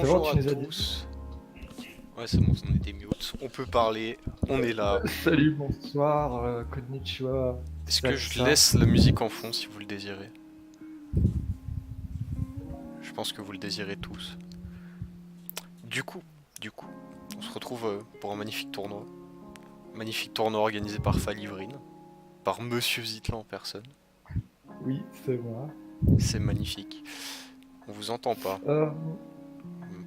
bon, Bonjour tu à nous as dit. tous. Ouais, c'est bon, on est des mutes. On peut parler, on est là. Salut, bonsoir, konnichiwa, Est-ce que je satsa. laisse la musique en fond si vous le désirez? Je pense que vous le désirez tous. Du coup, du coup, on se retrouve pour un magnifique tournoi. Magnifique tournoi organisé par Falivrine, par Monsieur Zitlan en personne. Oui, c'est moi. C'est magnifique. On vous entend pas. Euh,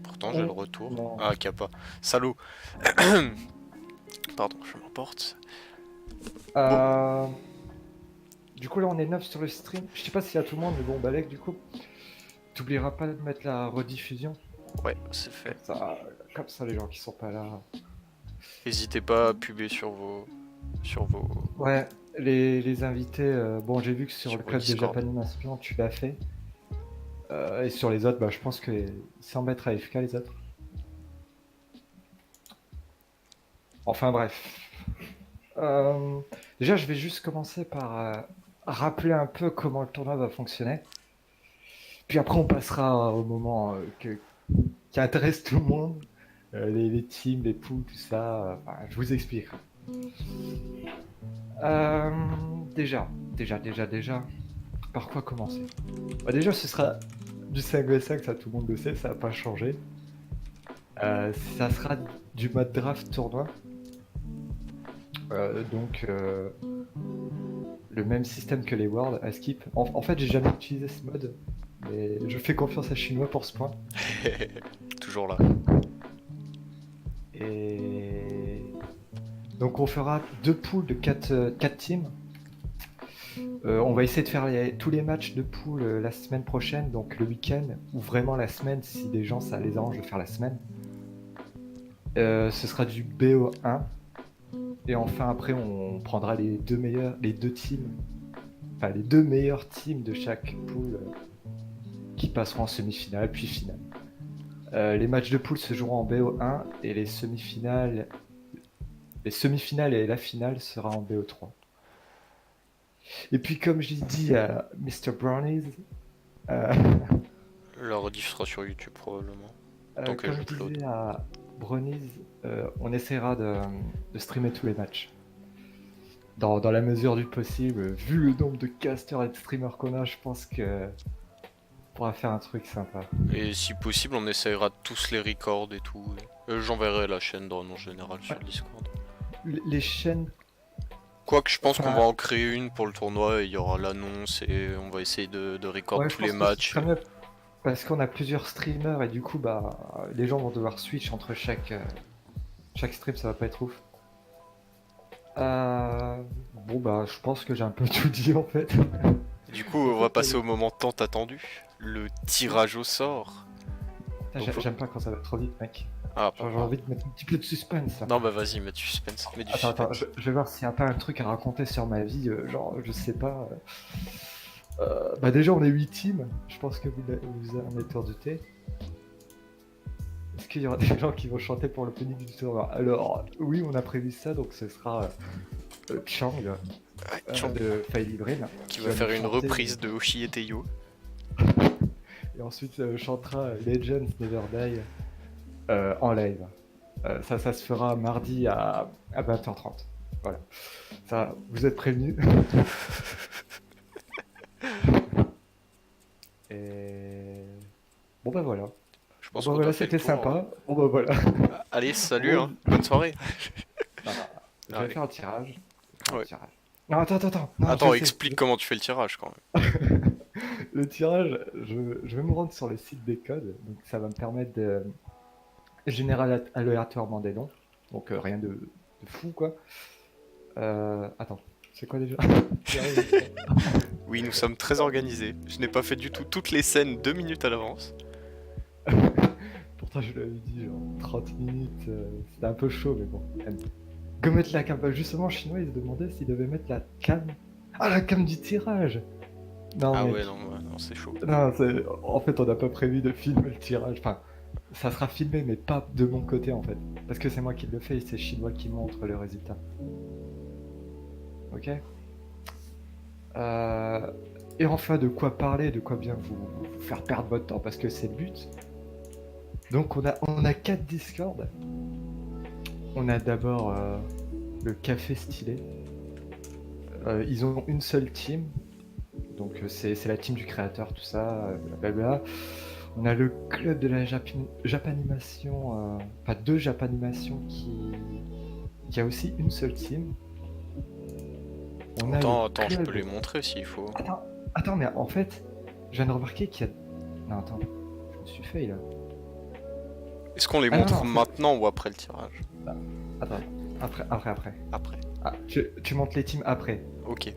Pourtant, j'ai le on... retour. Non. Ah, Kappa. Salaud. Pardon, je m'emporte. Bon, Euh, Du coup, là, on est 9 sur le stream. Je sais pas s'il y a tout le monde, mais bon, Balek, du coup, t'oublieras pas de mettre la rediffusion. ouais, c'est fait. Comme ça, comme ça, les gens qui sont pas là. N'hésitez pas à puber sur vos, Ouais, les invités, bon, j'ai vu que sur sur le vos club des Discord. Japanimation, tu l'as fait. Et sur les autres, bah, je pense que sans mettre AFK, les autres. Enfin, bref. Euh, Déjà, je vais juste commencer par rappeler un peu comment le tournoi va fonctionner. Puis après, on passera au moment qui intéresse tout le monde. Les teams, les poules, tout ça. Enfin, je vous expliquerai. Euh, déjà. Par quoi commencer? Bah, déjà, ce sera du 5v5, ça tout le monde le sait, ça va pas changer. Ça sera du mode draft tournoi. Donc, le même système que les Worlds à Skip. En fait, j'ai jamais utilisé ce mode, mais je fais confiance à Chinois pour ce point. Toujours là. Et donc, on fera deux poules de 4 teams. On va essayer de faire tous les matchs de poule la semaine prochaine, donc le week-end, ou vraiment la semaine, si des gens ça les arrange de faire la semaine. Ce sera du BO1. Et enfin, après, on prendra les deux teams, enfin les deux meilleurs teams de chaque poule qui passeront en semi-finale, puis finale. Les matchs de poule se joueront en BO1 et les semi-finales et la finale sera en BO3. Et puis comme j'ai dit à Mr. Brownies, euh, La rediff sera sur YouTube probablement. Tant que comme je j'upload. disais à Brownies, on essaiera de streamer tous les matchs. Dans la mesure du possible, vu le nombre de casters et de streamers qu'on a, je pense que pourra faire un truc sympa. Et si possible, on essayera de tous les records et tout. J'enverrai la chaîne dans en général sur Ouais, le Discord. les chaînes, Quoique je pense qu'on va enfin, en créer une pour le tournoi et il y aura l'annonce et on va essayer de record ouais, je tous les pense que ce matchs. serait mieux parce qu'on a plusieurs streamers et du coup, bah, les gens vont devoir switch entre chaque stream, ça va pas être ouf. Bon, bah, je pense que j'ai un peu tout dit en fait. Du coup, En on va fait, passer au moment tant attendu, le tirage au sort. putain, Donc, j'aime pas quand ça va trop vite, mec. ah, Genre, j'ai envie de mettre un petit peu de suspense. non, bah vas-y, mets du suspense. Mets du Attends, suspense. je vais voir s'il n'y a pas un truc à raconter sur ma vie, genre, je sais pas. Bah, déjà, on est 8 teams, je pense que vous en êtes douté. Est-ce qu'il y aura des gens qui vont chanter pour l'opening du tournoi? Alors, oui, on a prévu ça, donc ce sera Chang Ouais, Chang, de File Librine qui qui va va nous faire une chanter. reprise de Oshi et Teio. Et ensuite, chantera Legends Never Die en live. Ça se fera mardi à 20h30. Voilà. Ça, vous êtes prévenus. Et bon bah voilà. Je Bon pense bah qu'on a voilà, fait le c'était tour, hein. sympa. Bon bah voilà. Allez, salut, Bon, hein. Bonne soirée. non, non, je vais Allez. faire un tirage. Je vais faire un Ouais. tirage. Non, attends. Non, je Attends, sais. explique comment tu fais le tirage quand même. Le tirage, je vais me rendre sur le site des codes. Donc ça va me permettre de générer aléatoirement des noms. Donc rien de fou quoi. Attends, c'est quoi déjà? Oui, nous sommes très organisés. Je n'ai pas fait du tout toutes les scènes 2 minutes à l'avance. Pourtant je l'avais dit genre 30 minutes. C'était un peu chaud mais bon. Go mettre la cam. Bah, justement, chinois ils se demandaient s'ils devaient mettre la cam. Ah la cam du tirage. Non Ah ouais, mec. non, ouais, non, c'est chaud. Non, en fait on n'a pas prévu de filmer le tirage. Enfin, ça sera filmé mais pas de mon côté en fait. Parce que c'est moi qui le fais et c'est chinois qui montre le résultat. Ok. Euh, Et enfin, de quoi parler, de quoi bien vous faire perdre votre temps, parce que c'est le but. Donc on a 4 Discord. On a d'abord le Café Stylé. Ils ont une seule team. Donc c'est la team du créateur, tout ça, blablabla. On a le club de la Japanimation, enfin deux Japanimation qui a aussi une seule team. On a Attends, je club. peux les montrer s'il faut. Attends, mais en fait, je viens de remarquer qu'il y a. Non, attends, je me suis fait là. Est-ce qu'on les Ah non, montre non, maintenant ou après le tirage? attends, après. Après. Ah, tu montes les teams après. Ok.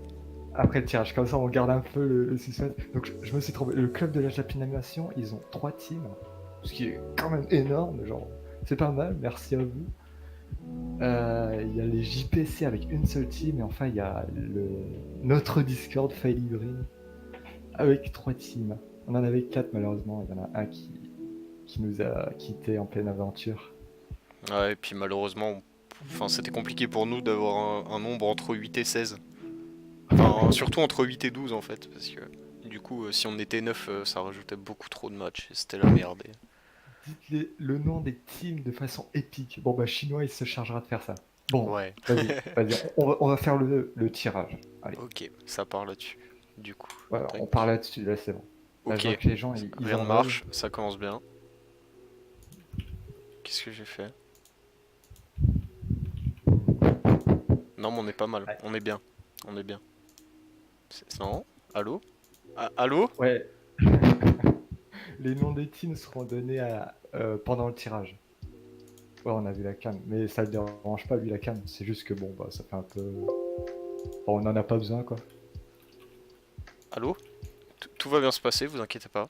Après le tirage, comme ça on garde un peu le suspense. Donc je me suis trompé. Le club de la Japanimation, ils ont 3 teams, ce qui est quand même énorme, genre c'est pas mal, merci à vous. Il y a les JPC avec une seule team, et enfin il y a notre Discord Fail Green avec 3 teams. On en avait 4 malheureusement, il y en a un qui nous a quitté en pleine aventure. Ouais, et puis malheureusement, enfin, c'était compliqué pour nous d'avoir un nombre entre 8 et 16. Enfin, surtout entre 8 et 12 en fait, parce que du coup, si on était 9, ça rajoutait beaucoup trop de matchs et c'était la merde. Dites le nom des teams de façon épique. Bon bah chinois il se chargera de faire ça. Bon, Ouais, vas-y, on va faire le tirage. Allez, ok, ça part là-dessus. Du coup, voilà, tac. on parle là-dessus, là c'est bon. Là je Ok, vois que les gens ils rien en ne veulent. marche, ça commence bien. Qu'est-ce que j'ai fait? Non, mais on est pas mal, Ouais. on est bien, on est bien. Non? Allô? Ah, allô? Ouais, les noms des teams seront donnés pendant le tirage. Ouais, on a vu la cam, mais ça le dérange pas lui la cam, c'est juste que bon bah ça fait un peu. Bon, on en a pas besoin quoi. Allô? Tout va bien se passer, vous inquiétez pas.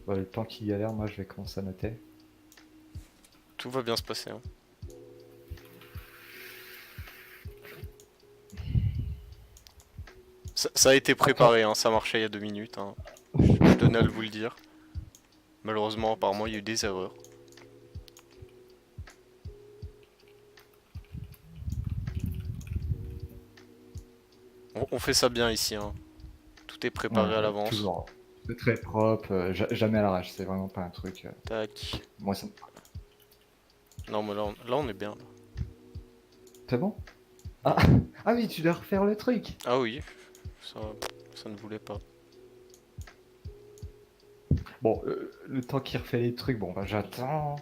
Bah, le temps qu'il galère, moi je vais commencer à noter. Tout va bien se passer, hein. Ça a été Attends, préparé, hein, ça marchait il y a 2 minutes, hein. Je tenais à vous le dire. Malheureusement, apparemment, il y a eu des erreurs. On fait ça bien ici, hein. Tout est préparé à ouais, l'avance. toujours. C'est très propre, jamais à l'arrache, c'est vraiment pas un truc. Tac. Moi ça. Non, mais là, on est bien. Là. C'est bon? Ah, ah oui, tu dois refaire le truc. Ah oui, ça, ça ne voulait pas. Bon, le temps qu'il refait les trucs, bon bah j'attends.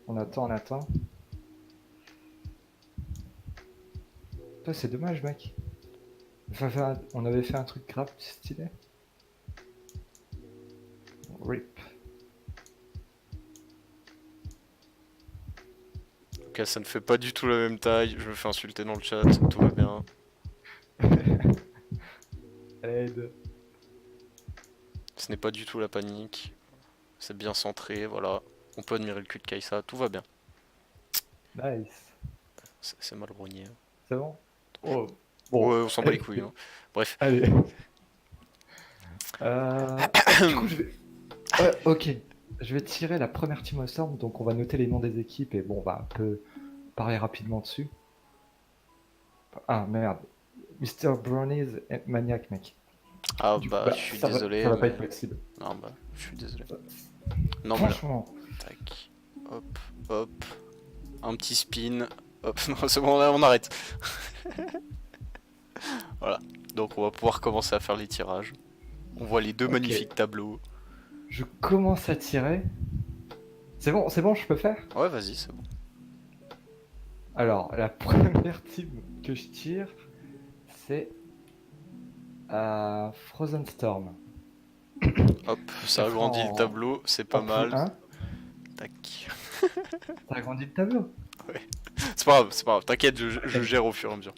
On attend. Toi, c'est dommage, mec. On avait fait un truc grave stylé. RIP. Ok, ça ne fait pas du tout la même taille. Je me fais insulter dans le chat, tout va bien. Aide. Ce n'est pas du tout la panique. C'est bien centré, voilà. On peut admirer le cul de Kaisa, tout va bien. Nice. C'est mal brogné. Hein. C'est bon? Oh, Ouais, bon. on s'en bat les couilles. Hein. Bref. Allez. Du coup, je vais. Ouais, ok. Je vais tirer la première team au sort, donc on va noter les noms des équipes et bon, on va un peu parler rapidement dessus. Ah merde. Mr. Brownies et Maniac, mec. Ah Du coup, bah, bah, je suis ça désolé, va pas mais... être possible. Non bah, je suis désolé. Ça- Non mais là, Franchement. tac, hop, hop, un petit spin, hop, non c'est bon, là, on arrête. Voilà, donc on va pouvoir commencer à faire les tirages. On voit les deux Ok. magnifiques tableaux. Je commence à tirer. C'est bon, je peux faire? Ouais, vas-y, c'est bon. Alors, la première team que je tire, c'est Frozen Storm. Hop, ça Ça sera agrandit le tableau, c'est pas en pool mal. 1. Tac. T'as agrandi le tableau. C'est pas grave, t'inquiète, je gère au fur et à mesure.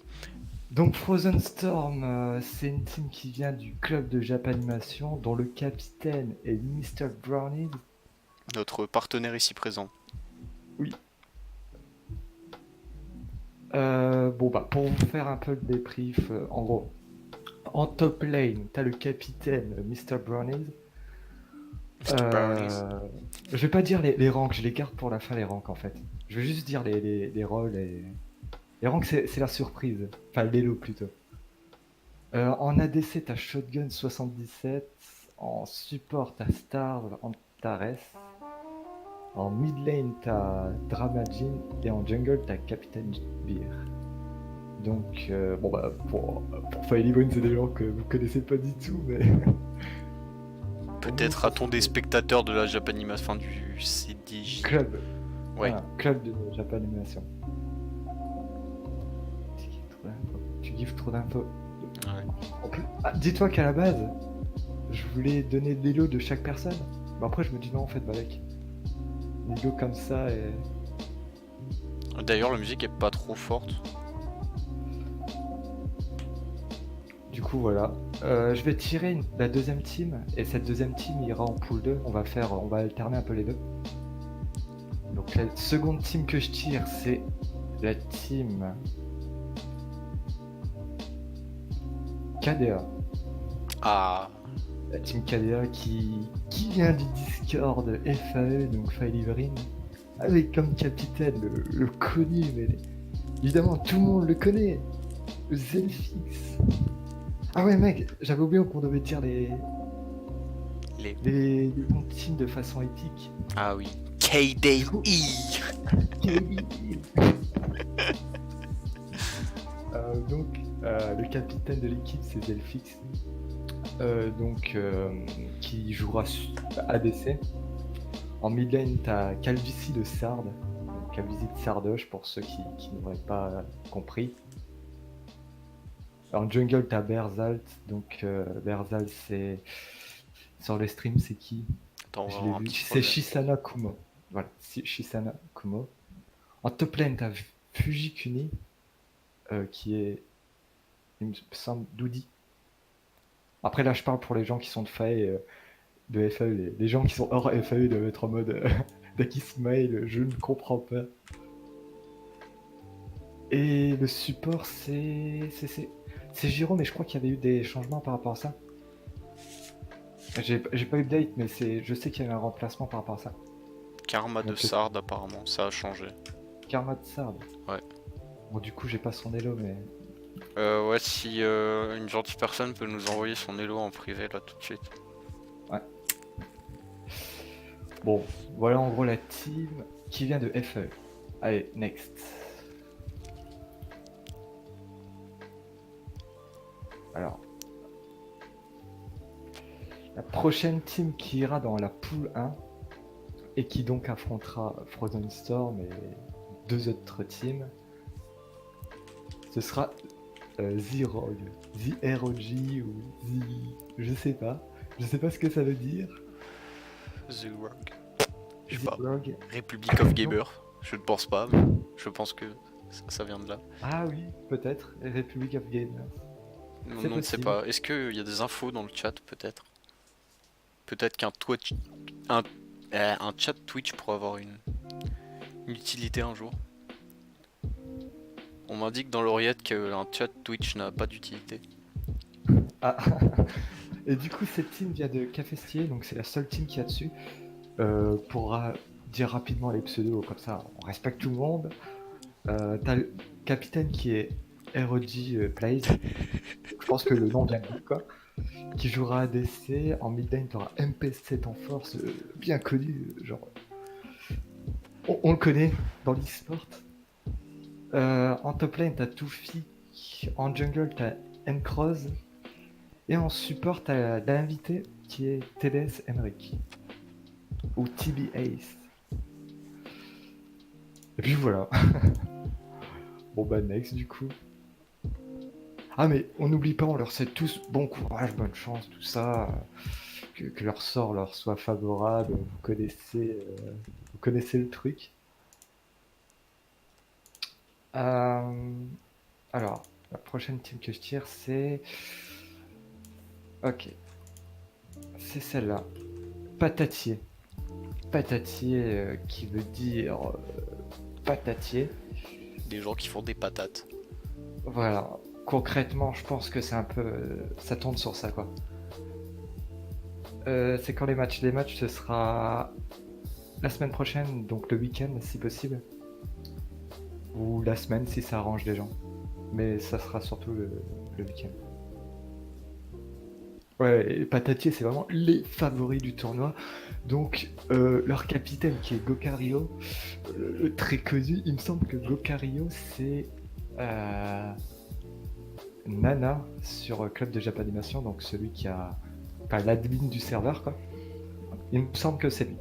Donc Frozen Storm, c'est une team qui vient du club de Japanimation, dont le capitaine est Mr. Brownie. Notre partenaire ici présent. Oui. Bon bah pour vous faire un peu le débrief, en gros, en top lane, t'as le capitaine Mr. Brownies. Mr. Brownies. Je vais pas dire les ranks, je les garde pour la fin les ranks en fait. Je vais juste dire les rôles et... Les ranks c'est la surprise, enfin l'élo plutôt. En ADC t'as Shotgun 77, en support t'as Starve, en Stares. En mid lane, t'as Dramajin. Et en jungle, t'as Captain Beer. Donc, bon bah, pour Firelink, c'est des gens que vous connaissez pas du tout, mais... Peut-être a-t-on des spectateurs de la Japanimation, enfin du CDJ. Club. Ouais. Voilà, club de Japanimation. Tu gives trop d'infos. Ouais. Ah, dis-toi qu'à la base, je voulais donner des lots de chaque personne. Mais après, je me dis non, en fait, Balek. Des lots comme ça et... D'ailleurs, la musique est pas trop forte. Du coup, voilà. Je vais tirer la deuxième team. Et cette deuxième team ira en pool 2. On va alterner un peu les deux. Donc la seconde team que je tire, c'est la team KDA. Ah, La team KDA qui vient du Discord FAE, donc Firelink, avec comme capitaine le connu, mais évidemment tout le monde le connaît, le Zelfix. Ah ouais mec, j'avais oublié qu'on devait dire les bons teams de façon épique. Ah oui. KDE. Donc le capitaine de l'équipe c'est Zelfix. Qui jouera ADC. En mid lane, t'as Calvici de Sard, Calvici de Sardoche pour ceux qui n'auraient pas compris. En jungle, t'as Berzalt, donc Berzalt c'est sur le stream, c'est qui? Attends, Je on va l'ai avoir un vu, petit c'est problème. Shisana Kumo. Voilà, Shisana Kumo. En top lane, t'as Fujikuni, qui est, il me semble, Doudi. Après là, je parle pour les gens qui sont de FAE. De FAE, les gens qui sont hors FAE doivent être en mode Daki Smile, je ne comprends pas. Et le support, c'est Giro, mais je crois qu'il y avait eu des changements par rapport à ça. J'ai pas eu d'update, mais je sais qu'il y avait un remplacement par rapport à ça. Karma de Donc, Sard, apparemment, ça a changé. Karma de Sard. Ouais. Bon, du coup, j'ai pas son elo, mais. Ouais, si une gentille personne peut nous envoyer son elo en privé là tout de suite. Ouais. Bon, voilà en gros la team qui vient de FAE. Allez, next. Alors. La prochaine team qui ira dans la pool 1 et qui donc affrontera Frozen Storm et deux autres teams, ce sera The Rogue, The ROG ou The... je sais pas ce que ça veut dire. The Rogue. Je sais The pas. Rogue. Republic of Gamers. Je ne pense pas, mais je pense que ça vient de là. Ah oui, peut-être, Republic of Gamers. Non, C'est on ne sait possible. pas. Est-ce qu'il y a des infos dans le chat, peut-être? Peut-être qu'un Twitch... un chat Twitch pourrait avoir une utilité un jour. On m'indique dans l'oreillette qu'un chat Twitch n'a pas d'utilité. Ah. Et du coup, cette team vient de Cafestier, donc c'est la seule team qui y a dessus. Pour dire rapidement les pseudos, comme ça on respecte tout le monde. T'as le capitaine qui est ROG Plays. Je pense que le nom vient de lui, quoi. Qui jouera ADC. En mid lane, t'auras MP7 en force, bien connu, genre. On le connaît dans l'e-sport. En top lane, t'as Toufi. En jungle, t'as Encroz. Et en support, t'as l'invité qui est TDS Henrik. Ou TB Ace. Et puis voilà. Bon bah next du coup. Ah mais on n'oublie pas, on leur souhaite tous bon courage, bonne chance, tout ça. Que leur sort leur soit favorable. Vous connaissez le truc. Alors, la prochaine team que je tire, c'est... Ok. C'est celle-là. Patatier. Patatier qui veut dire... patatier. Des gens qui font des patates. Voilà. Concrètement, je pense que c'est un peu... ça tourne sur ça, quoi. C'est quand les matchs? Les matchs, ce sera la semaine prochaine, donc le week-end, si possible. Ou la semaine, si ça arrange les gens. Mais ça sera surtout le week-end. Ouais, et Patatier, c'est vraiment les favoris du tournoi. Donc, leur capitaine qui est Gokario, très connu, il me semble que Gokario, c'est euh, Nana sur Club de Japanimation, donc celui qui a. Enfin, l'admin du serveur, quoi. Il me semble que c'est lui.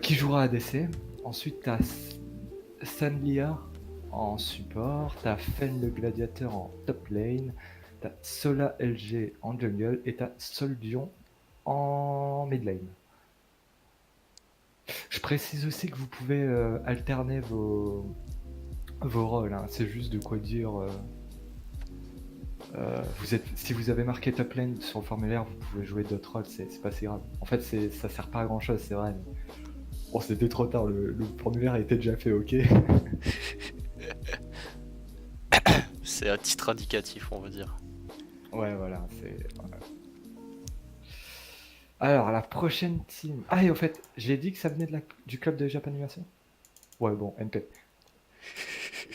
Qui jouera ADC. Ensuite, t'as Sanlia en support, t'as Fen le gladiateur en top lane, t'as Sola LG en jungle et t'as Soldion en mid lane. Je précise aussi que vous pouvez alterner vos rôles, hein. C'est juste de quoi dire. Si vous avez marqué top lane sur le formulaire, vous pouvez jouer d'autres rôles, c'est pas si grave. En fait, ça sert pas à grand chose, c'est vrai. Mais... Bon, c'était trop tard, le formulaire était déjà fait, ok. C'est à titre indicatif, on va dire. Ouais, voilà, voilà. Alors, la prochaine team. Ah, et au fait, j'ai dit que ça venait du club de Japanimation. Ouais, bon, NP.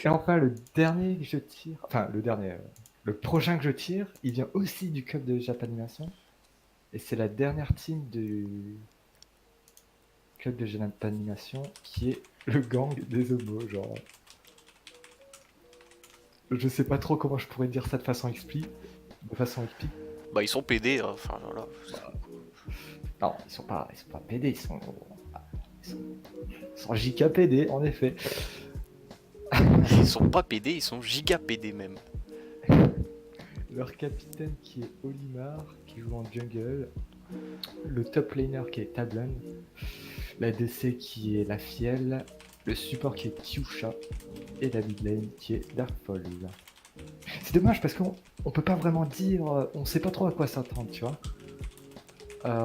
Et enfin, le dernier que je tire. Enfin, le dernier. Le prochain que je tire, il vient aussi du club de Japanimation. Et c'est la dernière team du club de Japanimation qui est le gang des homos. Genre. Je sais pas trop comment je pourrais dire ça de façon explicite. Bah, ils sont PD, hein, enfin voilà. Non, ils sont pas PD, ils sont JK PD, en effet. Ils sont pas PD, ils sont giga PD même. Leur capitaine qui est Olimar, qui joue en jungle. Le top laner qui est Tablan. La DC qui est la Fiel. Le support qui est Kyusha. Et la mid lane qui est Darkfall. C'est dommage parce qu'on peut pas vraiment dire. On sait pas trop à quoi s'attendre, tu vois.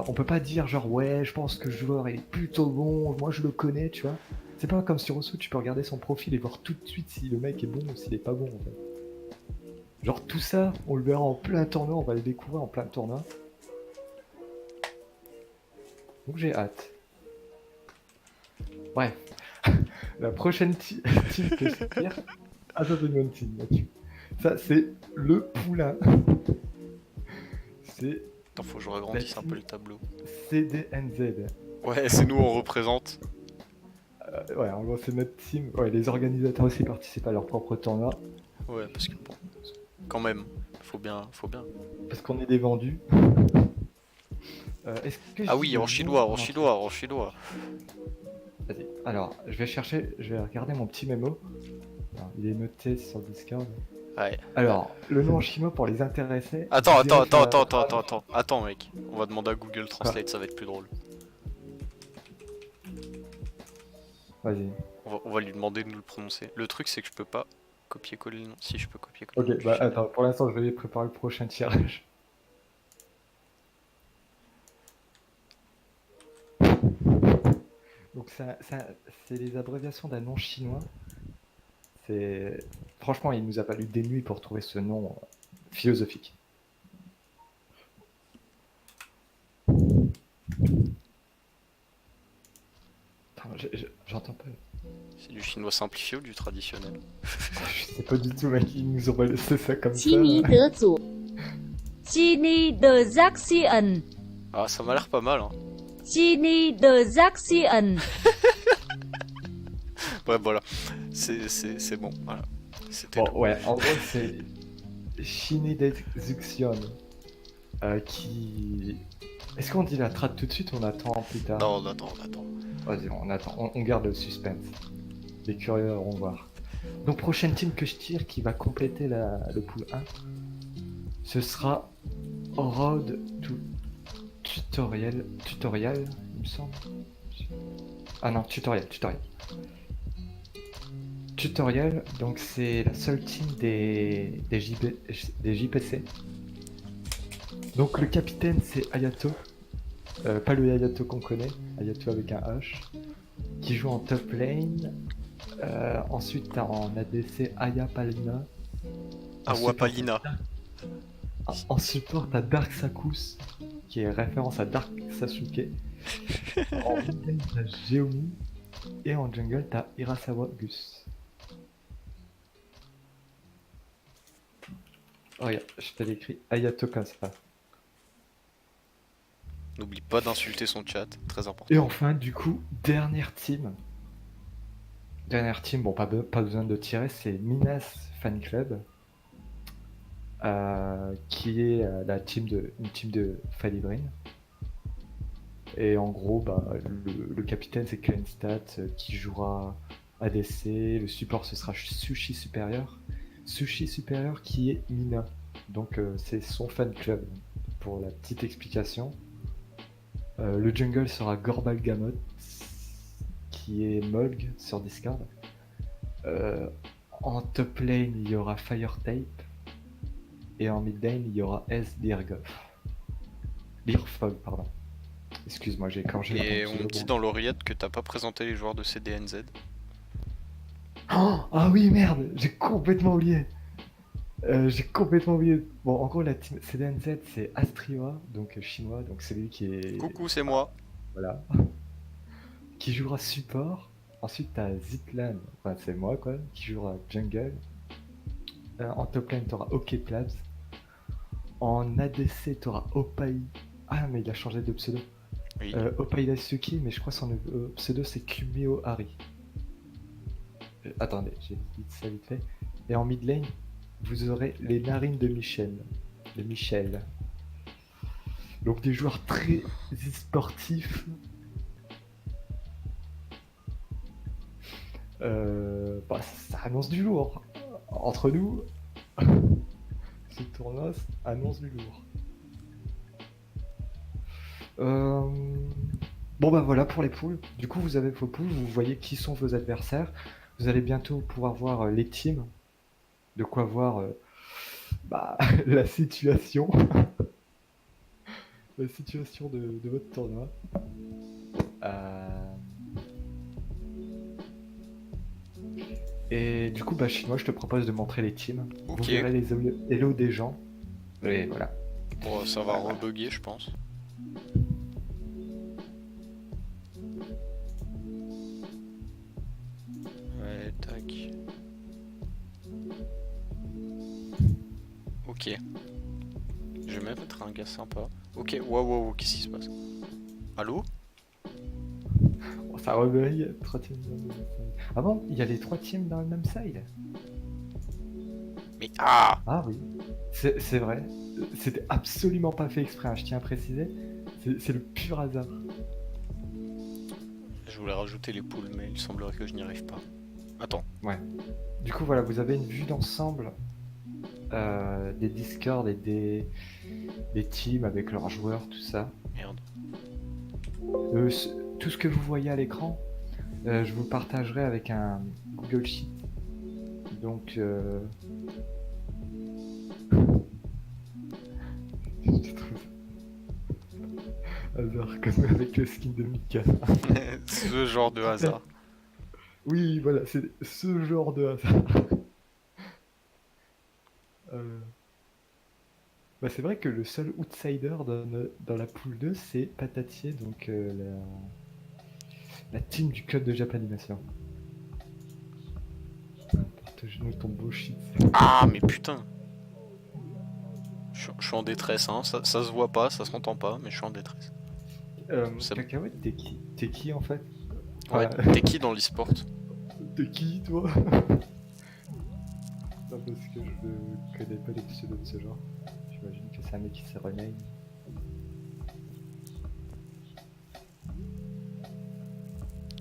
On peut pas dire genre ouais, je pense que le joueur est plutôt bon, moi je le connais, tu vois. C'est pas comme sur Osu, tu peux regarder son profil et voir tout de suite si le mec est bon ou s'il est pas bon en fait. Genre tout ça, on le verra en plein tournoi, on va le découvrir en plein tournoi. Donc j'ai hâte. Bref, la prochaine team que je tire, ah ça c'est une bonne team là-dessus. Ça c'est le poulain. C'est Attends, faut que je la regrandisse un peu team le tableau. CDNZ. Ouais, c'est nous, on représente. Ouais, en gros c'est notre team. Ouais, les organisateurs aussi participent à leur propre tournoi. Ouais, parce que bon, quand même, faut bien, faut bien. Parce qu'on est des vendus. Est-ce que je Ah dis oui, le en nom chinois, en en entier? chinois, en chinois. Vas-y. Alors, je vais regarder mon petit mémo. Alors, il est noté sur le Discord. Ouais. Alors, le nom en chinois pour les intéressés. Attends, Vous attends, irez faire attends, la attends, attends, attends, traduction. attends, attends, mec. On va demander à Google Quoi? Translate, ça va être plus drôle. Vas-y. On va lui demander de nous le prononcer. Le truc, c'est que je peux pas copier-coller le nom. Si, je peux copier-coller le nom Ok, du bah chinois. attends, pour l'instant, je vais préparer le prochain tirage. Donc, c'est les abréviations d'un nom chinois. C'est Franchement, il nous a fallu des nuits pour trouver ce nom philosophique. Attends, j'entends pas. C'est du chinois simplifié ou du traditionnel? Je sais pas du tout, mec, ils nous ont balancé ça comme ça. 悉尼德祖，悉尼的 Zaxian， Ah, ça m'a l'air pas mal, hein. 悉尼的 Zaxian， Ouais, voilà. C'est bon, voilà. C'était Bon, tout. ouais, en gros, c'est Shinidetsuxion qui. Est-ce qu'on dit la trad tout de suite ou on attend plus tard? Non, on attend, on attend. Vas-y, on attend, on garde le suspense. Les curieux vont voir. Donc, prochaine team que je tire qui va compléter le pool 1, ce sera Road to Tutorial, il me semble. Ah non, Tutorial. Tutorial, donc c'est la seule team des JPC. Donc le capitaine c'est Ayato, pas le Ayato qu'on connaît, Ayato avec un H, qui joue en top lane. Ensuite t'as en ADC Aya Palina. Awapalina. En support t'as Dark Sakus, qui est référence à Dark Sasuke. En mid lane t'as Geomu. Et en jungle t'as Irasawa Gus. Regarde, je t'ai écrit Ayato comme ça. N'oublie pas d'insulter son chat, très important. Et enfin, du coup, dernière team. Dernière team, bon, pas besoin de tirer, c'est Minas Fan Club, qui est une team de Falibrin. Et en gros, bah, le capitaine c'est Klenstat qui jouera ADC, le support ce sera Sushi Supérieur. Sushi Supérieur qui est Mina. Donc c'est son fan club, pour la petite explication. Le jungle sera Gorbal Gamot, qui est Molg sur Discord. Euh, En top lane, il y aura Firetype. Et en mid lane, il y aura S Dirgoff. Learfog, pardon. Excuse-moi, j'ai écorché Et leur on me dit pseudo. dans l'oreillette que t'as pas présenté les joueurs de CDNZ. Oh, ah oui, merde, j'ai complètement oublié. J'ai complètement oublié. Bon, en gros, la team CDNZ, c'est Astriwa, donc chinois, donc c'est lui qui est. Coucou, c'est moi. Voilà. Qui jouera support. Ensuite, t'as Zitlan, enfin, c'est moi, quoi, qui jouera jungle. En top lane, t'auras OK Plabs. En ADC, t'auras Opai. Ah, mais il a changé de pseudo. Oui. Opai Daisuki, mais je crois que son pseudo, c'est Kumio Hari. Attendez, j'ai dit ça vite fait. Et en mid lane, vous aurez les narines de Michel. De Michel. Donc des joueurs très sportifs. Bah, ça annonce du lourd. Entre nous, ce tournoi annonce du lourd. Bon bah voilà pour les poules. Du coup vous avez vos poules, vous voyez qui sont vos adversaires. Vous allez bientôt pouvoir voir les teams. De quoi voir bah, la situation. La situation de votre tournoi. Euh, Et du coup, bah, chinois, je te propose de montrer les teams. Vous Ok. verrez les hello des gens. Et voilà. Bon, ça va rebugger, je pense. Ouais, tac. Ok. Je vais même mettre un gars sympa. Ok, waouh, qu'est-ce qui se passe? Allô? Bon, ça rebeuille. 3 teams dans le même side. Ah bon, il y a les 3 teams dans le même side. Mais ah! Ah oui, c'est vrai. C'était absolument pas fait exprès, hein, je tiens à préciser. C'est le pur hasard. Je voulais rajouter les poules, mais il semblerait que je n'y arrive pas. Attends. Ouais. Du coup, voilà, vous avez une vue d'ensemble des Discord et des teams avec leurs joueurs, tout ça. Merde. Tout ce que vous voyez à l'écran, je vous le partagerai avec un Google Sheet. Donc, je trouve hasard comme avec le skin de Mika. Ce genre de hasard. Oui, voilà, c'est ce genre de hasard. Euh, Bah, c'est vrai que le seul outsider dans la poule 2, c'est Patatier, donc la team du club de Japanimation. Partage-nous ton beau shit. Ah, mais putain! Je suis en détresse, hein. Ça se voit pas, ça s'entend pas, mais je suis en détresse. Ça- Cacahuète, t'es qui en fait? Ouais, Enfin, t'es qui dans l'e-sport? t'es qui toi? Non, parce que je connais pas les pseudos de ce genre. J'imagine que c'est un mec qui se rename.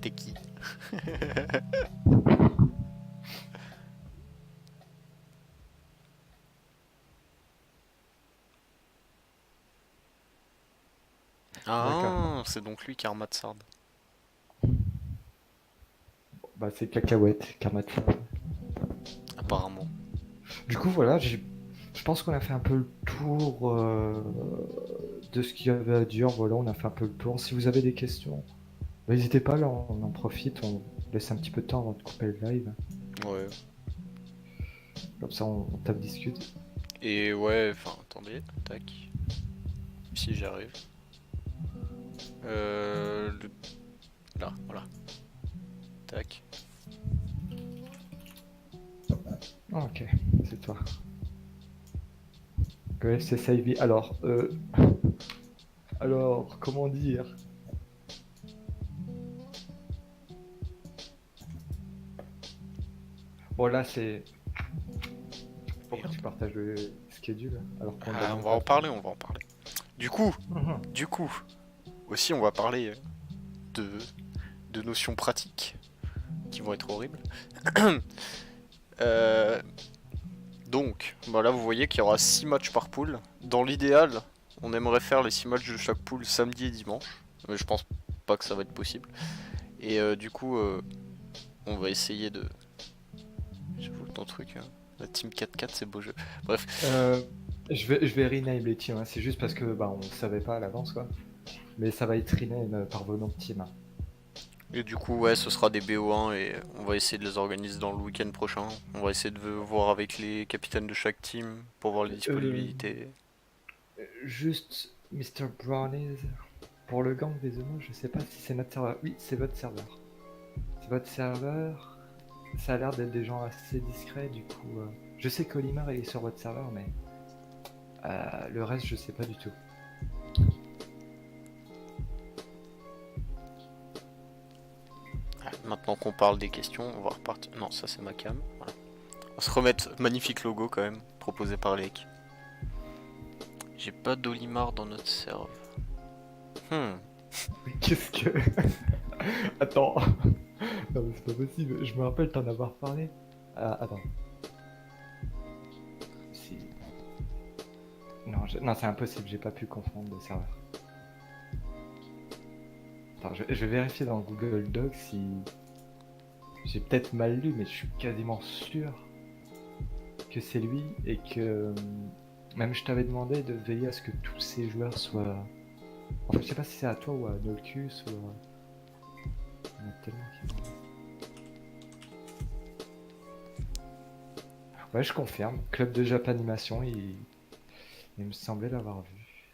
T'es qui? D'accord. Ah, c'est donc lui qui armade Sard. Bah, c'est Cacahuète, Karmatsa. Apparemment. Du coup, voilà, je pense qu'on a fait un peu le tour de ce qu'il y avait à dire. Voilà, on a fait un peu le tour. Si vous avez des questions, bah, n'hésitez pas, là, on en profite, on laisse un petit peu de temps avant de couper le live. Ouais. Comme ça, on tape discute. Et ouais, enfin, attendez, tac. Si j'y arrive. Là, voilà. Tac. Ah, ok, c'est toi. Ouais, c'est ça, Ivy. Alors, alors, comment dire? Bon, là, c'est. Pourquoi Merde. tu partages le schedule alors qu'on l'a Ah, on même va pas en fait? parler, on va en parler. Du coup, Mhm. du coup, aussi on va parler de, de notions pratiques qui vont être horribles. Euh, donc, bah là vous voyez qu'il y aura 6 matchs par poule. Dans l'idéal, on aimerait faire les 6 matchs de chaque poule samedi et dimanche. Mais je pense pas que ça va être possible. Et du coup, on va essayer de... J'avoue ton truc, hein. La team 4-4 c'est beau jeu. Bref, Euh, je vais rename les teams, hein. C'est juste parce que bah, on savait pas à l'avance, quoi. Mais ça va être rename par vos noms de team, hein. et du coup ouais ce sera des BO1 et on va essayer de les organiser dans le week-end prochain. On va essayer de voir avec les capitaines de chaque team pour voir les Euh, disponibilités. Juste, Mr. Brownies, pour le gang des homos, je sais pas si c'est notre serveur. Oui, c'est votre serveur. C'est votre serveur. Ça a l'air d'être des gens assez discrets, du coup. Je sais qu'Olimar est sur votre serveur, mais le reste, je sais pas du tout. Ah, maintenant qu'on parle des questions, on va repartir. Non, ça c'est ma cam. Voilà. On va se remettre magnifique logo quand même, proposé par Lake. J'ai pas d'Olimar dans notre serve. Hmm. Mais qu'est-ce que. Attends. Non, mais c'est pas possible. Je me rappelle t'en avoir parlé. Ah, attends. Si. Non, non, c'est impossible, j'ai pas pu confondre de serveur. Attends, je vais vérifier dans Google Docs si. J'ai peut-être mal lu, mais je suis quasiment sûr que c'est lui et que. Même je t'avais demandé de veiller à ce que tous ces joueurs soient. En fait, je sais pas si c'est à toi ou à Nolcus ou à. Il y en a tellement qui. Ouais, je confirme. Club de Japanimation, il me semblait l'avoir vu.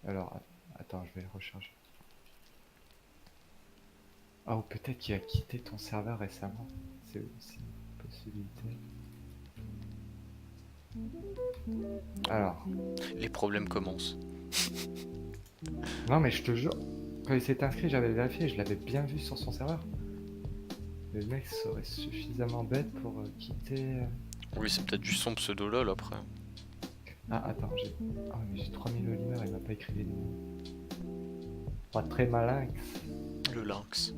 Alors, attends, je vais le recharger. Ah, ou peut-être qu'il a quitté ton serveur récemment. C'est aussi une possibilité. Alors, Les problèmes commencent. non, mais je te jure, quand il s'est inscrit, j'avais vérifié, je l'avais bien vu sur son serveur. Le mec serait suffisamment bête pour quitter. Oui, c'est peut-être juste son pseudo lol après. Ah, attends, j'ai. Ah, mais j'ai 3000 Olimar, il m'a pas écrit les noms. Pas très malin. Le lynx.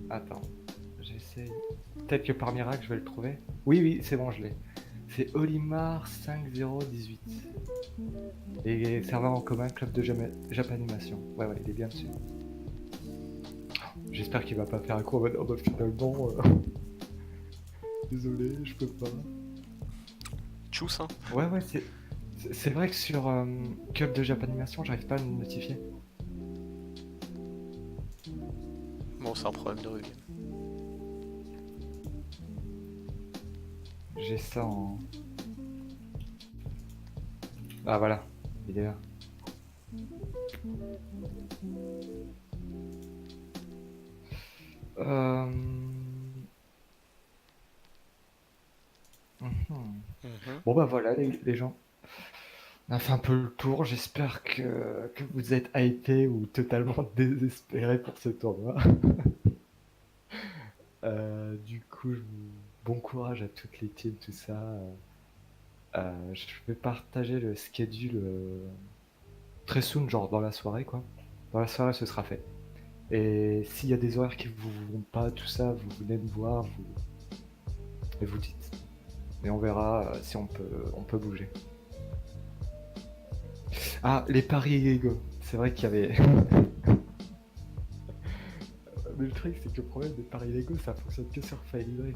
Attends, j'essaye. Peut-être que par miracle, je vais le trouver. Oui, oui, c'est bon, je l'ai. C'est Olimar 5018. Et serveur en commun, club de Japanimation. Ouais, ouais, il est bien dessus. J'espère qu'il va pas faire un coup en mode, oh bah finalement, désolé, je peux pas. Tchuss, hein. Ouais, ouais, c'est vrai que sur club de Japanimation, j'arrive pas à me notifier. Bon, c'est un problème de rugby. J'ai ça en. Ah voilà, il est là. Euh... mhm. Mhm. Bon bah voilà les gens. On a fait un peu le tour, j'espère que vous êtes hypés ou totalement désespérés pour ce tournoi. Du coup, bon courage à toutes les teams, tout ça. Je vais partager le schedule très soon, genre dans la soirée, quoi. Dans la soirée, ce sera fait. Et s'il y a des horaires qui vous vont pas, tout ça, vous venez me voir, et vous dites. Et on verra si on peut bouger. Ah, les paris illégaux. C'est vrai qu'il y avait. Mais le truc, c'est que le problème des paris illégaux, ça fonctionne que sur File Hybrid.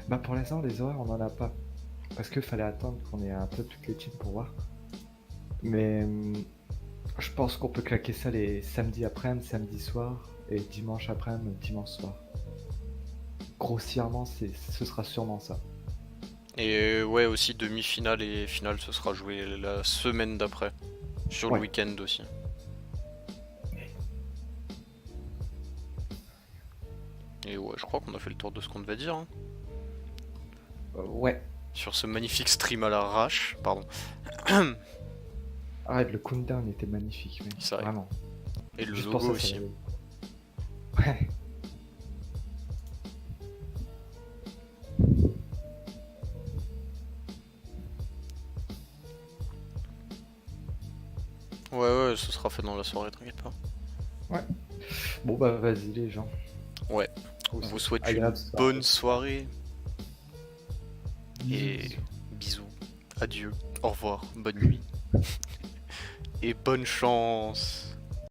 Bah, pour l'instant, les horaires, on en a pas. Parce qu'il fallait attendre qu'on ait un peu toutes les teams pour voir. Mais je pense qu'on peut claquer ça les samedis après-midi, samedi soir, et dimanche après-midi, dimanche soir. Grossièrement, ce sera sûrement ça. Et ouais, aussi demi-finale et finale, ce sera joué la semaine d'après. Sur Ouais. le week-end aussi. Et ouais, je crois qu'on a fait le tour de ce qu'on devait dire, hein. Ouais. sur ce magnifique stream à l'arrache. Pardon. Arrête, le countdown était magnifique, mec. C'est vrai. Vraiment. Et le Juste logo pour ça, aussi. Ouais. Ouais, ce sera fait dans la soirée, t'inquiète pas. Bon bah vas-y les gens. Ouais. Oh, On c'est vous souhaite agréable, une ce bonne soirée. Et Bisous. bisous. Adieu. Au revoir. Bonne nuit. Et bonne chance.